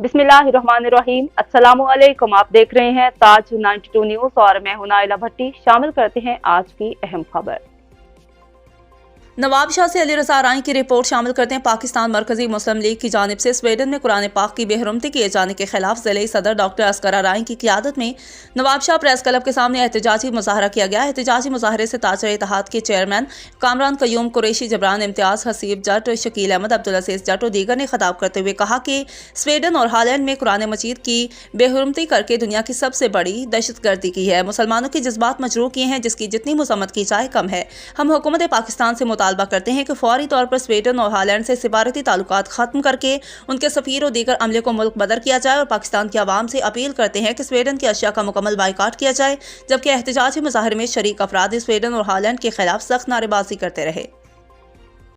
बिस्मिल्लाहिर्रहमानिर्रहीम। अस्सलामुअलैकुम। आप देख रहे हैं ताज 92 न्यूज़ और मैं हूं नाइला भट्टी। शामिल करते हैं आज की अहम खबर। नवाब शाह से अली रज़ा राय की रिपोर्ट शामिल करते हैं। पाकिस्तान मरकजी मुस्लिम लीग की जानिब से स्वीडन में कुरान पाक की बेहरमती किए जाने के खिलाफ ज़िले सदर डॉक्टर अस्कर राय की क़ियादत में नवाब शाह प्रेस क्लब के सामने एहतजाजी मुजाहरा किया गया। एहतजाजी मुजाहरे से ताजर इत्तेहाद के चेयरमैन कामरान कयूम कुरैशी, जबरान इम्तियाज़, हसीब जट, शकील अहमद, अब्दुल अजीज जट और दीगर ने खिताब करते हुए कहा कि स्वीडन और हॉलैंड में कुरान मजीद की बेहरमती करके दुनिया की सबसे बड़ी दहशतगर्दी की है। मुसलमानों के जज्बात मजरूह किए हैं, जिसकी जितनी मजम्मत की जाए कम है। हम हुकूमत पाकिस्तान से मुतालबा करते हैं कि फौरी तौर पर स्वीडन और हॉलैंड से सिफारती ताल्लुकात खत्म करके उनके सफीर और दीगर अमले को मुल्क बदर किया जाए और पाकिस्तान की आवाम से अपील करते हैं कि स्वीडन की अशिया का मुकम्मल बाइकाट किया जाए, जबकि एहतजाजी मुजाहरे में शरीक अफराद स्वीडन और हॉलैंड के खिलाफ सख्त नारेबाजी करते रहे।